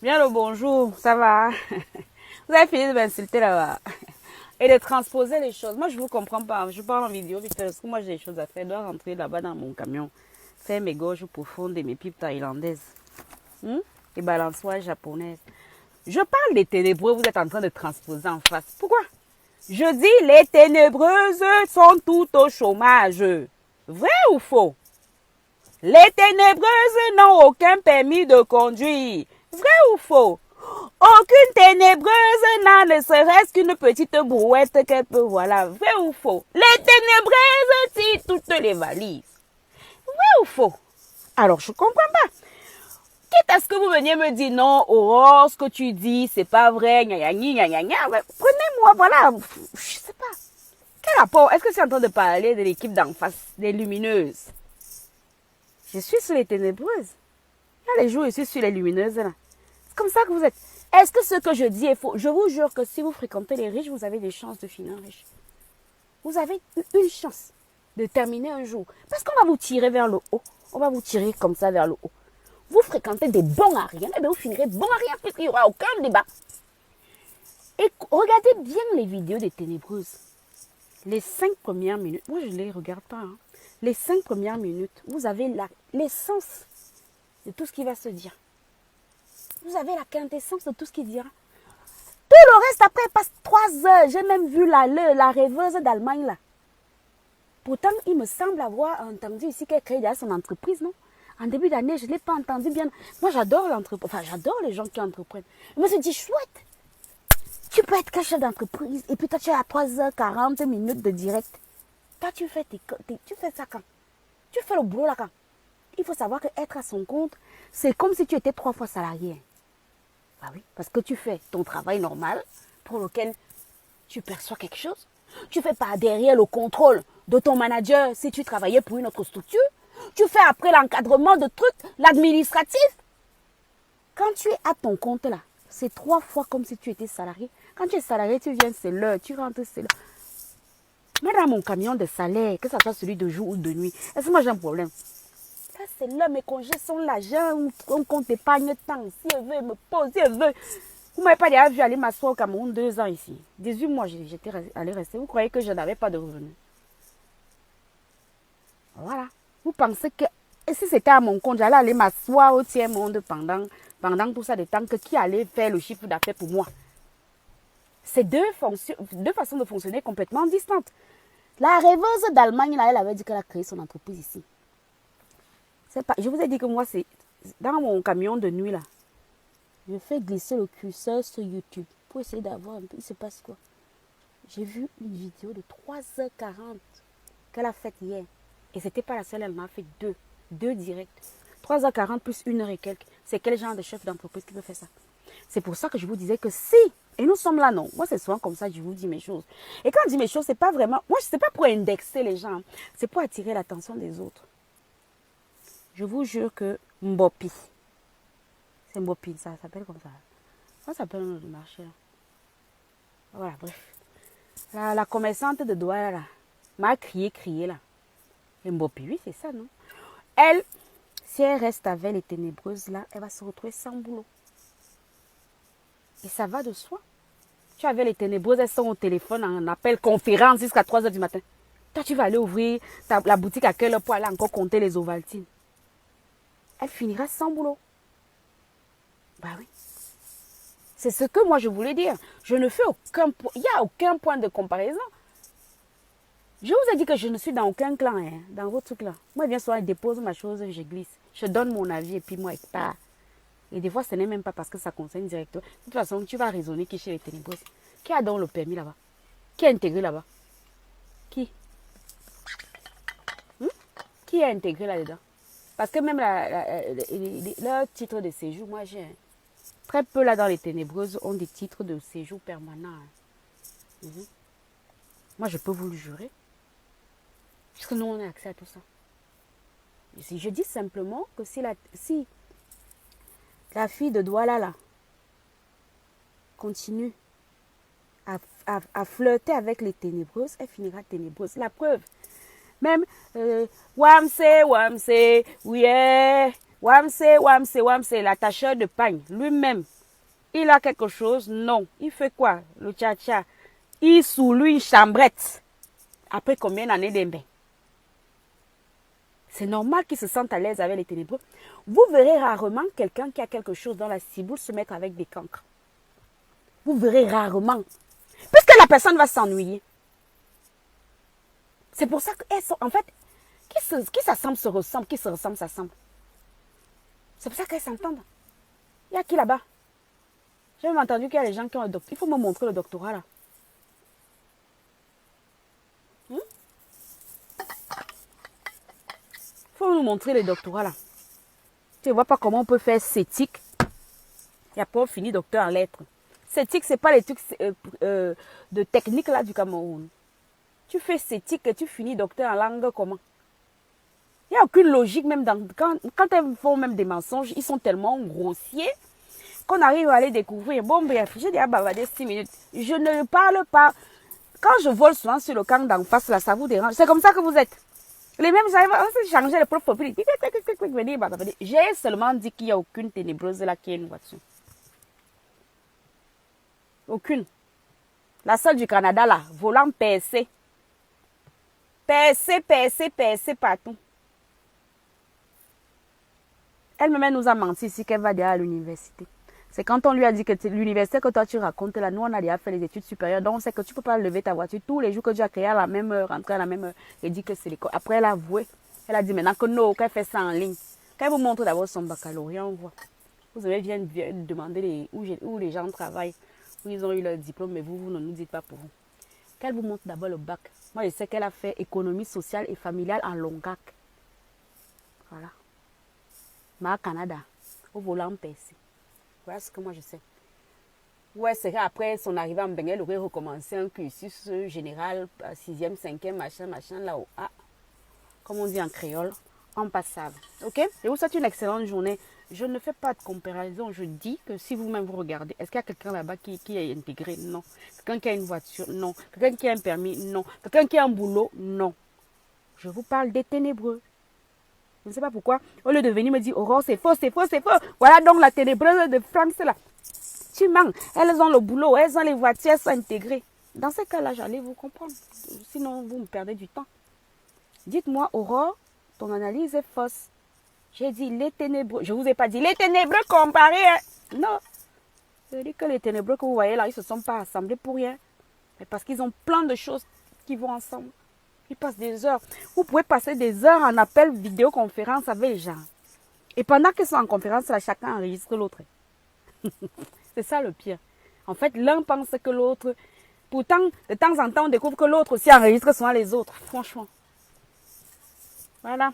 Bien le bonjour, ça va? Vous avez fini de m'insulter là-bas et de transposer les choses. Moi, je ne vous comprends pas. Je parle en vidéo vite fait parce que moi, j'ai des choses à faire. Je dois rentrer là-bas dans mon camion, faire mes gorges profondes et mes pipes thaïlandaises. Et balançoires japonaises. Je parle des ténébreux, vous êtes en train de transposer en face. Pourquoi? Je dis les ténébreuses sont toutes au chômage. Vrai ou faux? Les ténébreuses n'ont aucun permis de conduire. Vrai ou faux? Aucune ténébreuse n'a ne serait-ce qu'une petite brouette qu'elle peut, voilà. Vrai ou faux? Les ténébreuses tirent toutes les valises. Vrai ou faux? Alors, je comprends pas. Quitte à ce que vous veniez me dire non, Aurore, ce que tu dis, c'est pas vrai, gna gna gna gna. Prenez-moi, voilà, je sais pas. Quel rapport? Est-ce que c'est en train de parler de l'équipe d'en face, des lumineuses? Je suis sur les ténébreuses. Là, les jours, je suis sur les lumineuses, là. C'est comme ça que vous êtes. Est-ce que ce que je dis est faux? Je vous jure que si vous fréquentez les riches, vous avez des chances de finir riche. Vous avez une chance de terminer un jour. Parce qu'on va vous tirer vers le haut. On va vous tirer comme ça vers le haut. Vous fréquentez des bons à rien, et bien vous finirez bon à rien, puisqu'il n'y aura aucun débat. Et regardez bien les vidéos des ténébreuses. Les 5 premières minutes, moi je ne les regarde pas. Les 5 premières minutes, vous avez l'essence de tout ce qui va se dire. Vous avez la quintessence de tout ce qu'il dira. Tout le reste, après, passe 3 heures. J'ai même vu la rêveuse d'Allemagne, là. Pourtant, il me semble avoir entendu ici qu'elle crée déjà son entreprise, non? En début d'année, je ne l'ai pas entendu bien. Moi, j'adore l'entreprise. Enfin, j'adore les gens qui entreprennent. Je me suis dit, chouette. Tu peux être chef d'entreprise. Et puis, toi, tu es à 3h40 minutes de direct. Toi, tu fais ça quand? Tu fais le boulot là quand? Il faut savoir qu'être à son compte, c'est comme si tu étais 3 fois salarié. Ah oui, parce que tu fais ton travail normal pour lequel tu perçois quelque chose. Tu fais pas derrière le contrôle de ton manager si tu travaillais pour une autre structure. Tu fais après l'encadrement de trucs, l'administratif. Quand tu es à ton compte là, c'est 3 fois comme si tu étais salarié. Quand tu es salarié, tu viens, c'est l'heure, tu rentres, c'est l'heure. Mais dans mon camion de salaire, que ce soit celui de jour ou de nuit, est-ce que moi j'ai un problème? Là, c'est là, mes congés sont là. J'ai un compte épargne temps. Si elle veut, me pose, si elle veut. Vous ne m'avez pas déjà vu aller m'asseoir au Cameroun 2 ans ici. 18 mois, j'étais allé rester. Vous croyez que je n'avais pas de revenus? Voilà. Vous pensez que si c'était à mon compte, j'allais aller m'asseoir au tiers-monde pendant tout ça de temps que qui allait faire le chiffre d'affaires pour moi? C'est deux façons de fonctionner complètement distantes. La rêveuse d'Allemagne, là, elle avait dit qu'elle a créé son entreprise ici. Pas, je vous ai dit que moi, c'est dans mon camion de nuit, là. Je fais glisser le curseur sur YouTube pour essayer d'avoir un peu, il se passe quoi. J'ai vu une vidéo de 3h40 qu'elle a faite hier. Et c'était pas la seule, elle m'a fait deux directs. 3h40 plus 1 heure et quelques. C'est quel genre de chef d'entreprise qui peut faire ça? C'est pour ça que je vous disais que si, et nous sommes là, non. Moi, c'est souvent comme ça que je vous dis mes choses. Et quand je dis mes choses, c'est pas vraiment, moi, c'est pas pour indexer les gens. C'est pour attirer l'attention des autres. Je vous jure que Mbopi, c'est Mbopi, ça s'appelle comme ça. Ça s'appelle le marché. Là. Voilà, bref. La commerçante de Douala, là, m'a crié, là. Et Mbopi, oui, c'est ça, non? Elle, si elle reste avec les ténébreuses, là, elle va se retrouver sans boulot. Et ça va de soi. Tu avais les ténébreuses, elles sont au téléphone en appel conférence jusqu'à 3h du matin. Toi, tu vas aller ouvrir la boutique à quelle heure pour aller encore compter les Ovaltines. Elle finira sans boulot. Bah oui. C'est ce que moi je voulais dire. Je ne fais aucun point. Il n'y a aucun point de comparaison. Je vous ai dit que je ne suis dans aucun clan, hein, dans votre truc là. Moi, bien souvent, je dépose ma chose, je glisse. Je donne mon avis et puis moi, je pars. Et des fois, ce n'est même pas parce que ça concerne directement. De toute façon, tu vas raisonner qui chez les ténébreuses. Qui a donc le permis là-bas? Qui est intégré là-bas? Qui? Qui est intégré là-dedans? Parce que même leur titre de séjour, moi j'ai très peu là dans les ténébreuses ont des titres de séjour permanents. Moi je peux vous le jurer. Puisque nous on a accès à tout ça. Je dis simplement que si la fille de Douala là continue à flirter avec les ténébreuses, elle finira ténébreuse. La preuve. Même Wamse, oui, Wamse, l'attacheur de pagne, lui-même, il a quelque chose? Non. Il fait quoi? Le tcha-tcha. Il sous lui une chambrette. Après combien d'années d'aimé? C'est normal qu'il se sente à l'aise avec les ténébreux. Vous verrez rarement quelqu'un qui a quelque chose dans la ciboule se mettre avec des cancres. Vous verrez rarement. Puisque la personne va s'ennuyer. C'est pour ça qu'elles sont, en fait, qui s'assemble se ressemble, qui se ressemble s'assemble. C'est pour ça qu'elles s'entendent. Il y a qui là-bas? J'ai même entendu qu'il y a des gens qui ont le doctorat. Il faut me montrer le doctorat là. Il faut nous montrer le doctorat là. Tu ne vois pas comment on peut faire cétique. Et après on finit docteur en lettres. Cétique, ce n'est pas les trucs de technique là du Cameroun. Tu fais cétique et tu finis docteur en langue comment? Il n'y a aucune logique même quand elles font même des mensonges, ils sont tellement grossiers qu'on arrive à les découvrir. Bon bref, j'ai déjà bavardé 6 minutes. Je ne parle pas. Quand je vole souvent sur le camp d'en face là, ça vous dérange. C'est comme ça que vous êtes. Les mêmes arrivent à changer le profil. J'ai seulement dit qu'il n'y a aucune ténébreuse là qui est une voiture. Aucune. La seule du Canada là, volant PSC. PSC partout. Elle-même nous a menti ici qu'elle va déjà à l'université. C'est quand on lui a dit que l'université que toi tu racontes là, nous on a déjà fait les études supérieures, donc on sait que tu ne peux pas lever ta voiture tous les jours que tu as créé à la même heure, rentrer à la même heure, et dit que c'est l'école. Après elle a avoué, elle a dit maintenant que non, qu'elle fait ça en ligne. Quand elle vous montre d'abord son baccalauréat, on voit. Vous avez bien demander où les gens travaillent, où ils ont eu leur diplôme, mais vous ne nous dites pas pour vous. Qu'elle vous montre d'abord le bac. Moi je sais qu'elle a fait économie sociale et familiale en Longac. Voilà. Mais à Canada, au volant PC. Voilà ce que moi je sais. Ouais, c'est qu'après son arrivée en Bénin, elle aurait recommencé un cursus général, 6e, 5e, machin, là-haut. Ah, comme on dit en créole, en passable. Ok? Et vous souhaite une excellente journée. Je ne fais pas de comparaison. Je dis que si vous-même vous regardez, est-ce qu'il y a quelqu'un là-bas qui est intégré? Non. Quelqu'un qui a une voiture? Non. Quelqu'un qui a un permis? Non. Quelqu'un qui a un boulot? Non. Je vous parle des ténébreux. Je ne sais pas pourquoi. Au lieu de venir me dire, Aurore, c'est faux, c'est faux, c'est faux. Voilà donc la ténébreuse de France là. Tu mens. Elles ont le boulot, elles ont les voitures, elles sont intégrées. Dans ce cas-là, j'allais vous comprendre. Sinon, vous me perdez du temps. Dites-moi, Aurore, ton analyse est fausse. J'ai dit les ténébreux. Je ne vous ai pas dit les ténébreux comparés. Hein. Non. Je dis que les ténébreux que vous voyez là, ils ne se sont pas assemblés pour rien. Mais parce qu'ils ont plein de choses qui vont ensemble. Ils passent des heures. Vous pouvez passer des heures en appel vidéoconférence avec les gens. Et pendant qu'ils sont en conférence, là, chacun enregistre l'autre. C'est ça le pire. En fait, l'un pense que l'autre... Pourtant, de temps en temps, on découvre que l'autre aussi enregistre souvent les autres. Franchement. Voilà.